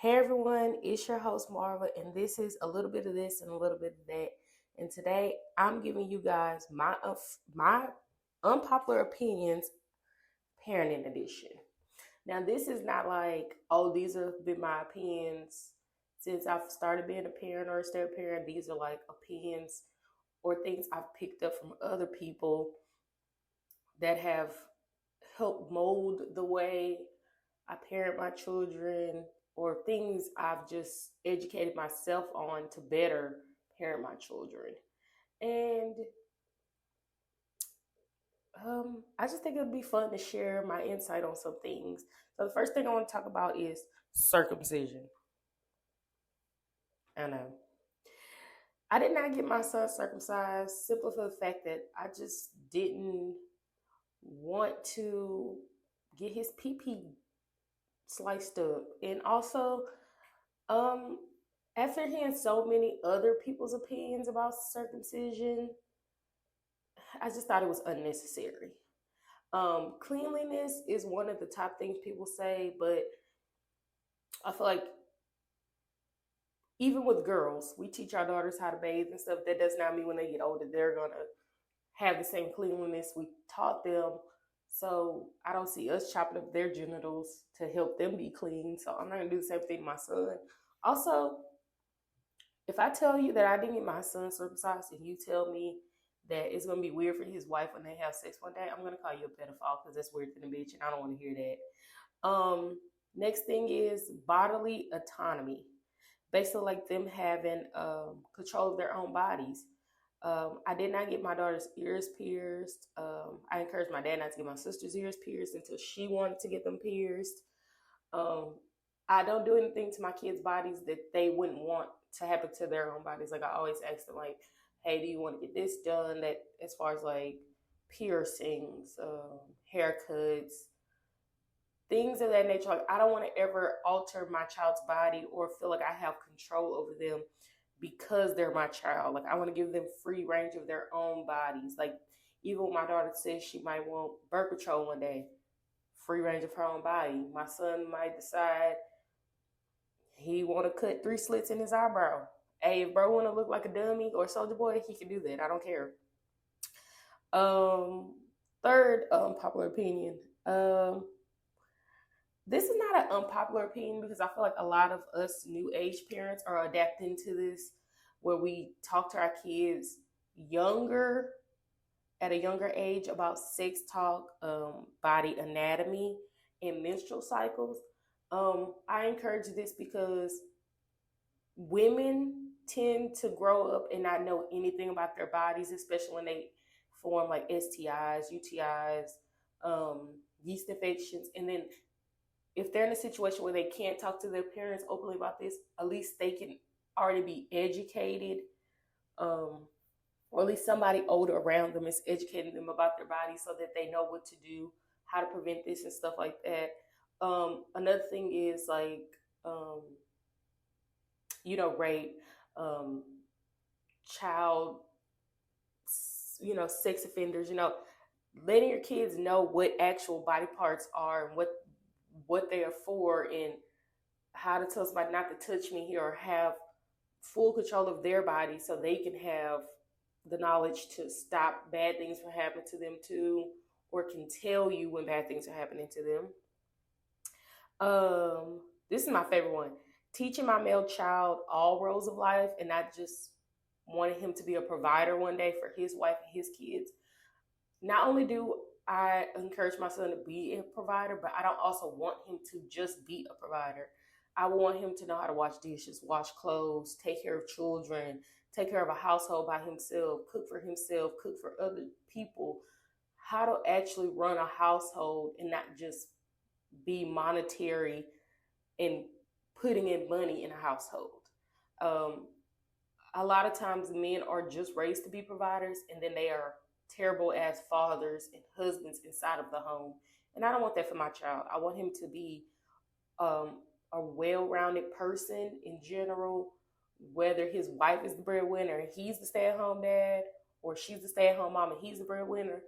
Hey everyone, it's your host Marva, and this is a little bit of this and a little bit of that. And today I'm giving you guys my unpopular opinions, parenting edition. Now this is not like, oh, these have been my opinions since I've started being a parent or a step parent. These are like opinions or things I've picked up from other people that have helped mold the way I parent my children, or things I've just educated myself on to better parent my children. And I just think it'd be fun to share my insight on some things. So the first thing I want to talk about is circumcision. I know. I did not get my son circumcised simply for the fact that I just didn't want to get his pee pee sliced up. And also, Um, after hearing so many other people's opinions about circumcision, I just thought it was unnecessary. Cleanliness is one of the top things people say, but I feel like even with girls, we teach our daughters how to bathe and stuff. That does not mean when they get older they're gonna have the same cleanliness we taught them. So I don't see us chopping up their genitals to help them be clean. So I'm not gonna do the same thing to my son. Also, if I tell you that I didn't get my son circumcised and you tell me that it's gonna be weird for his wife when they have sex one day, I'm gonna call you a pedophile because that's weird than a bitch, and I don't want to hear that. Next thing is bodily autonomy, basically like them having control of their own bodies. I did not get my daughter's ears pierced. I encouraged my dad not to get my sister's ears pierced until she wanted to get them pierced. Um, I don't do anything to my kids' bodies that they wouldn't want to happen to their own bodies. Like I always ask them, like, "Hey, do you want to get this done?" That as far as like piercings, haircuts, things of that nature. Like I don't want to ever alter my child's body or feel like I have control over them because they're my child. Like I want to give them free range of their own bodies. Like even when my daughter says she might want birth control one day, free range of her own body. My son might decide he want to cut 3 slits in his eyebrow. Hey, if bro want to look like a dummy or soldier boy, he can do that. I don't care. Um, Third popular opinion. This is not an unpopular opinion because I feel like a lot of us new age parents are adapting to this, where we talk to our kids younger at a younger age about sex talk, body anatomy, and menstrual cycles. I encourage this because women tend to grow up and not know anything about their bodies, especially when they form like STIs, UTIs, yeast infections. And then if they're in a situation where they can't talk to their parents openly about this, at least they can already be educated, or at least somebody older around them is educating them about their body so that they know what to do, how to prevent this and stuff like that. Another thing is like, um, rape, um, child, sex offenders, letting your kids know what actual body parts are and what they are for, and how to tell somebody not to touch me here, or have full control of their body so they can have the knowledge to stop bad things from happening to them too, or can tell you when bad things are happening to them. This is my favorite one. Teaching my male child all roles of life and not just wanting him to be a provider one day for his wife and his kids. Not only do I encourage my son to be a provider, but I don't also want him to just be a provider. I want him to know how to wash dishes, wash clothes, take care of children, take care of a household by himself, cook for other people, how to actually run a household and not just be monetary and putting in money in a household. Um, a lot of times men are just raised to be providers, and then they are terrible as fathers and husbands inside of the home. And I don't want that for my child. I want him to be um, a well-rounded person in general, whether his wife is the breadwinner and he's the stay-at-home dad, or she's the stay-at-home mom and he's the breadwinner,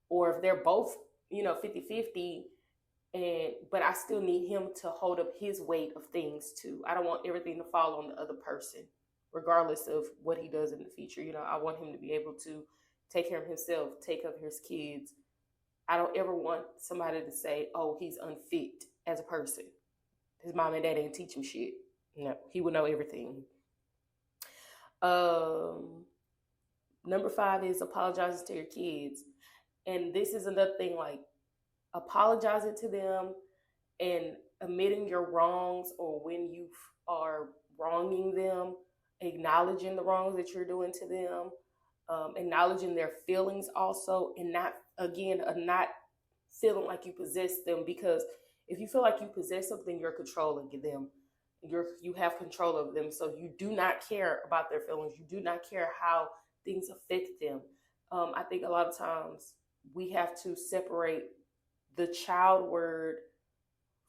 or if they're both 50-50, but I still need him to hold up his weight of things too. I don't want everything to fall on the other person, regardless of what he does in the future. I want him to be able to take care of himself, take care of his kids. I don't ever want somebody to say, "Oh, he's unfit as a person. His mom and dad didn't teach him shit." No, he would know everything. Um, Number 5 is apologizing to your kids, and this is another thing, like apologizing to them and admitting your wrongs, or when you are wronging them, acknowledging the wrongs that you're doing to them, acknowledging their feelings also, and not feeling like you possess them, because if you feel like you possess something, you're controlling them. You have control of them, so you do not care about their feelings. You do not care how things affect them. I think a lot of times we have to separate the child word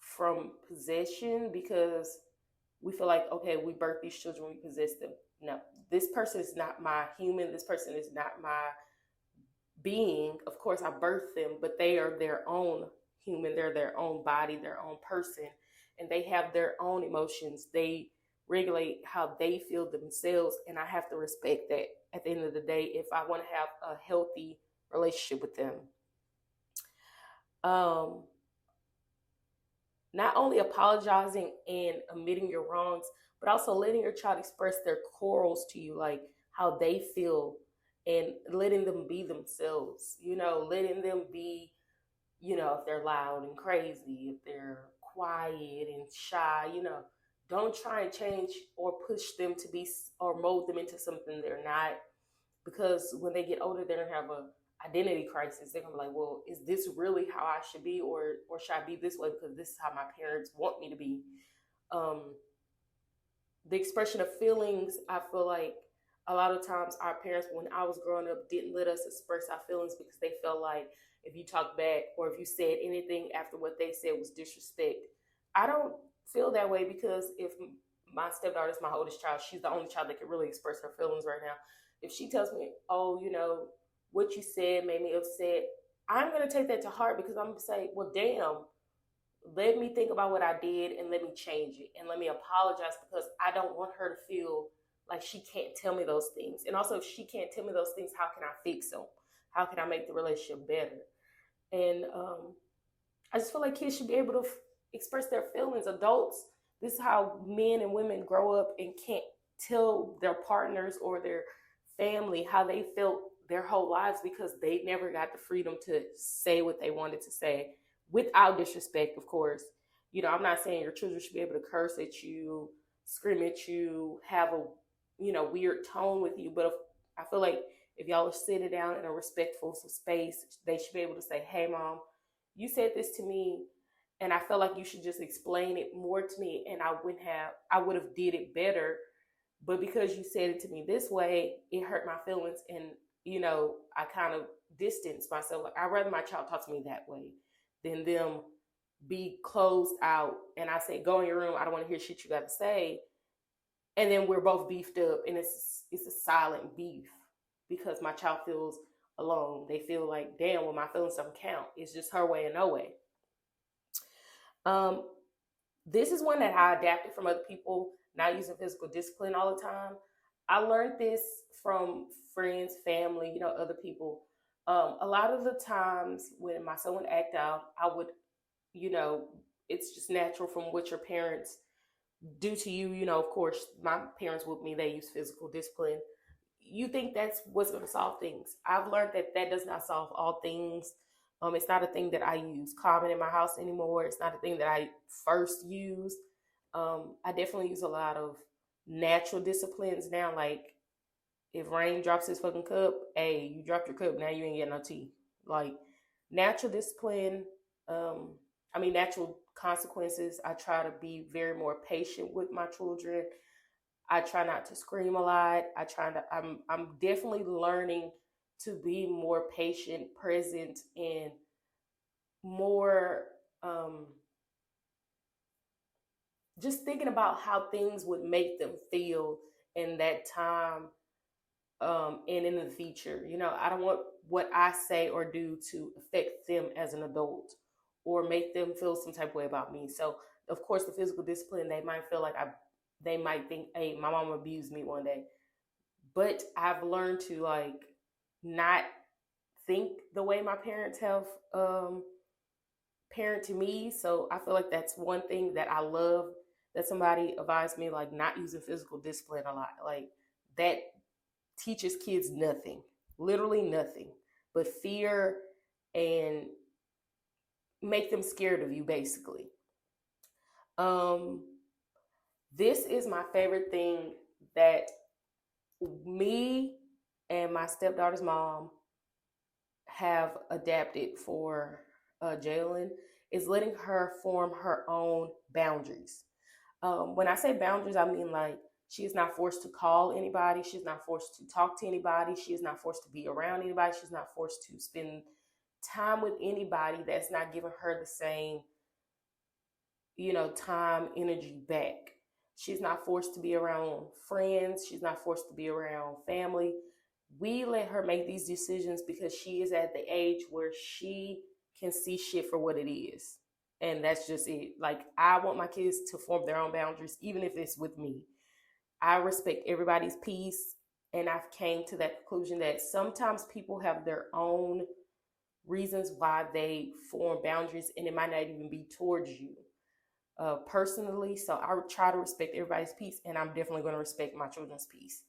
from possession, because we feel like, okay, we birth these children, we possess them. No, this person is not my human. This person is not my being. Of course, I birthed them, but they are their own human. They're their own body, their own person, and they have their own emotions. They regulate how they feel themselves, and I have to respect that at the end of the day if I want to have a healthy relationship with them. Not only apologizing and admitting your wrongs, but also letting your child express their quarrels to you, like how they feel, and letting them be themselves, letting them be, if they're loud and crazy, if they're quiet and shy, don't try and change or push them to be, or mold them into something they're not, because when they get older, they're going to have a identity crisis. They're gonna be like, well, is this really how I should be, or should I be this way because this is how my parents want me to be? The expression of feelings, I feel like a lot of times our parents, when I was growing up, didn't let us express our feelings because they felt like if you talk back or if you said anything after what they said was disrespect. I don't feel that way, because if my stepdaughter is my oldest child, she's the only child that can really express her feelings right now. If she tells me, oh, what you said made me upset, I'm going to take that to heart, because I'm going to say, well, damn, let me think about what I did and let me change it and let me apologize, because I don't want her to feel like she can't tell me those things. And also, if she can't tell me those things, how can I fix them? How can I make the relationship better? And I just feel like kids should be able to express their feelings. Adults, this is how men and women grow up and can't tell their partners or their family how they felt their whole lives, because they never got the freedom to say what they wanted to say, without disrespect, of course. I'm not saying your children should be able to curse at you, scream at you, have a weird tone with you, but I feel like if y'all are sitting down in a respectful space, they should be able to say, hey mom, you said this to me and I felt like you should just explain it more to me, and I would have did it better, but because you said it to me this way, it hurt my feelings, and I kind of distanced myself. Like, I'd rather my child talk to me that way than them be closed out and I say, go in your room, I don't want to hear shit you got to say, and then we're both beefed up, and it's a silent beef because my child feels alone. They feel like, damn, well, my feelings don't count. It's just her way and no way. This is one that I adapted from other people, not using physical discipline all the time. I learned this from friends, family, other people. A lot of the times when my son would act out, I would, it's just natural from what your parents do to you. Of course, my parents with me, they use physical discipline. You think that's what's going to solve things. I've learned that does not solve all things. It's not a thing that I use common in my house anymore. It's not a thing that I first used. I definitely use a lot of natural disciplines now. Like, if Rain drops his fucking cup, hey, you dropped your cup, now you ain't getting no tea. Like, natural discipline, natural consequences. I try to be very more patient with my children. I try not to scream a lot. I'm definitely learning to be more patient, present, and more just thinking about how things would make them feel in that time, and in the future. I don't want what I say or do to affect them as an adult, or make them feel some type of way about me. So of course the physical discipline, they might feel like they might think, hey, my mom abused me one day. But I've learned to like not think the way my parents have parented me. So I feel like that's one thing that I love that somebody advised me, like not using physical discipline a lot. Like that teaches kids nothing, literally nothing, but fear and make them scared of you, basically. Um, this is my favorite thing that me and my stepdaughter's mom have adapted for Jalen is letting her form her own boundaries. When I say boundaries, I mean like she is not forced to call anybody. She's not forced to talk to anybody. She is not forced to be around anybody. She's not forced to spend time with anybody that's not giving her the same, time, energy back. She's not forced to be around friends. She's not forced to be around family. We let her make these decisions because she is at the age where she can see shit for what it is. And that's just it. Like, I want my kids to form their own boundaries, even if it's with me. I respect everybody's peace. And I've came to that conclusion that sometimes people have their own reasons why they form boundaries, and it might not even be towards you personally. So I try to respect everybody's peace, and I'm definitely going to respect my children's peace.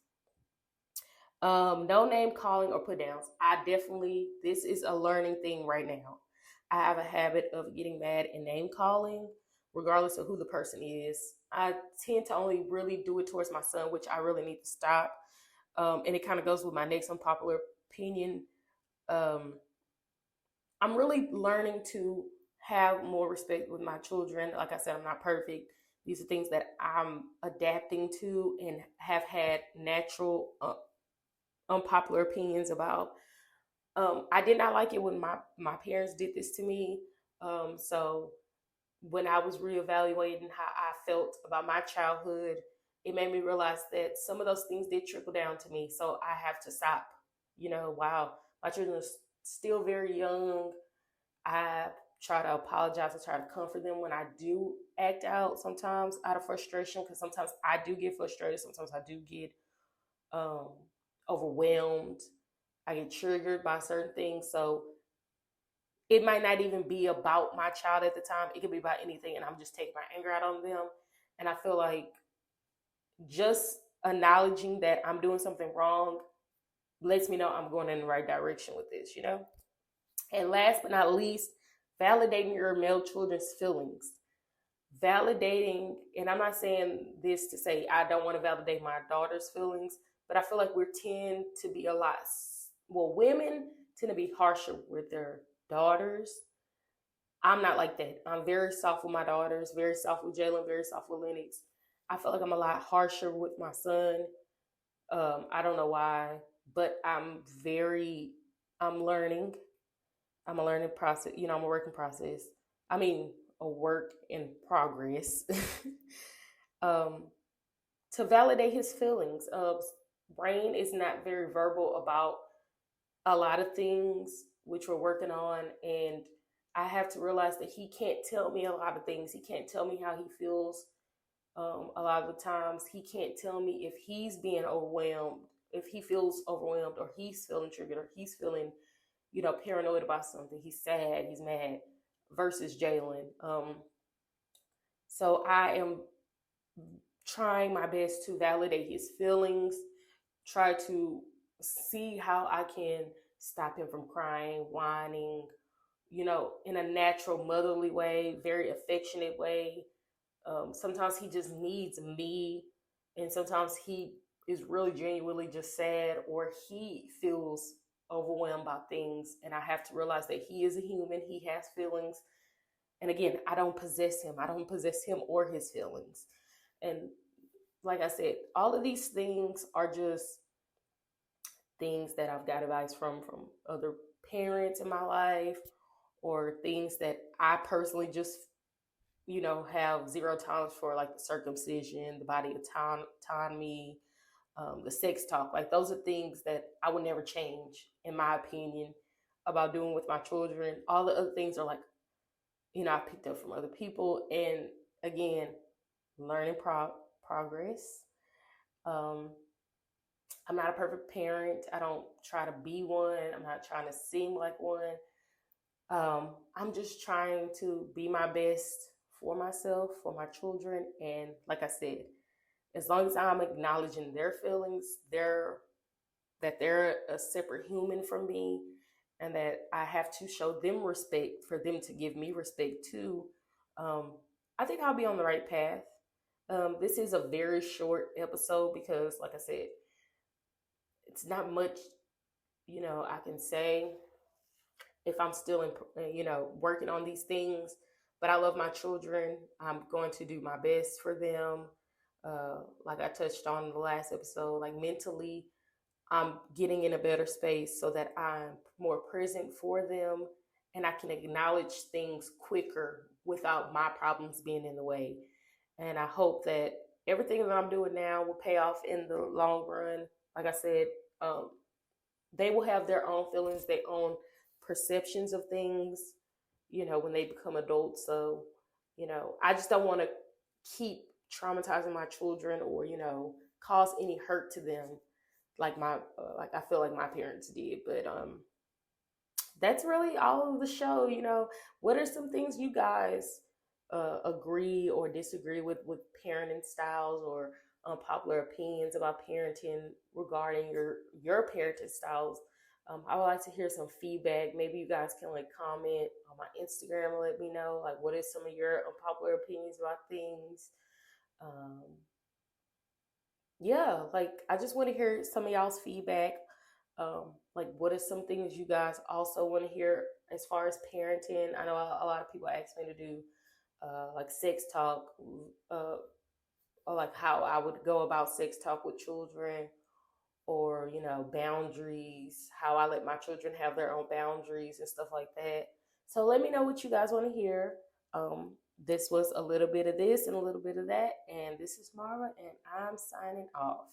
No name calling or put downs. This is a learning thing right now. I have a habit of getting mad and name calling, regardless of who the person is. I tend to only really do it towards my son, which I really need to stop. And it kind of goes with my next unpopular opinion. I'm really learning to have more respect with my children. Like I said, I'm not perfect. These are things that I'm adapting to and have had natural unpopular opinions about. I did not like it when my parents did this to me. So when I was reevaluating how I felt about my childhood, it made me realize that some of those things did trickle down to me. So I have to stop. While my children are still very young, I try to apologize. I try to comfort them when I do act out sometimes out of frustration, because sometimes I do get frustrated. Sometimes I do get um, overwhelmed. I get triggered by certain things. So it might not even be about my child at the time. It could be about anything. And I'm just taking my anger out on them. And I feel like just acknowledging that I'm doing something wrong lets me know I'm going in the right direction with this, And last but not least, validating your male children's feelings. Validating, and I'm not saying this to say I don't want to validate my daughter's feelings, but I feel like we tend to be women tend to be harsher with their daughters. I'm not like that. I'm very soft with my daughters, very soft with Jalen, very soft with Lennox. I feel like I'm a lot harsher with my son. I don't know why, but I'm learning. I'm a learning process. I'm a working process. I mean, a work in progress. To validate his feelings. Brain is not very verbal about a lot of things, which we're working on. And I have to realize that he can't tell me a lot of things. He can't tell me how he feels. A lot of the times he can't tell me if he's being overwhelmed, if he feels overwhelmed, or he's feeling triggered, or he's feeling, paranoid about something. He's sad, he's mad, versus Jalen. So I am trying my best to validate his feelings, try to see how I can stop him from crying, whining, in a natural motherly way, very affectionate way. Sometimes he just needs me, and sometimes he is really genuinely just sad, or he feels overwhelmed by things. And I have to realize that he is a human, he has feelings. And again, I don't possess him. I don't possess him or his feelings. And like I said, all of these things are just things that I've got advice from other parents in my life, or things that I personally just have zero tolerance for, like the circumcision, the body autonomy, the sex talk. Like, those are things that I would never change, in my opinion, about doing with my children. All the other things are like, I picked up from other people. And again, learning progress. Um, I'm not a perfect parent. I don't try to be one. I'm not trying to seem like one. I'm just trying to be my best for myself, for my children. And like I said, as long as I'm acknowledging their feelings, that they're a separate human from me, and that I have to show them respect for them to give me respect too, um, I think I'll be on the right path. This is a very short episode because, like I said, it's not much, I can say if I'm still working on these things. But I love my children. I'm going to do my best for them. Like I touched on in the last episode, like mentally, I'm getting in a better space so that I'm more present for them and I can acknowledge things quicker without my problems being in the way. And I hope that everything that I'm doing now will pay off in the long run. Like I said, um, they will have their own feelings, their own perceptions of things, when they become adults. So, I just don't want to keep traumatizing my children or, cause any hurt to them like I feel like my parents did. But that's really all of the show. What are some things you guys agree or disagree with parenting styles or unpopular opinions about parenting regarding your parenting styles? I would like to hear some feedback. Maybe you guys can like comment on my Instagram and let me know like what is some of your unpopular opinions about things. Um, yeah, like I just want to hear some of y'all's feedback. Like what are some things you guys also want to hear as far as parenting? I know a lot of people ask me to do like sex talk, uh, or like how I would go about sex talk with children, or boundaries, how I let my children have their own boundaries and stuff like that. So let me know what you guys want to hear. This was a little bit of this and a little bit of that, and this is Mara, and I'm signing off.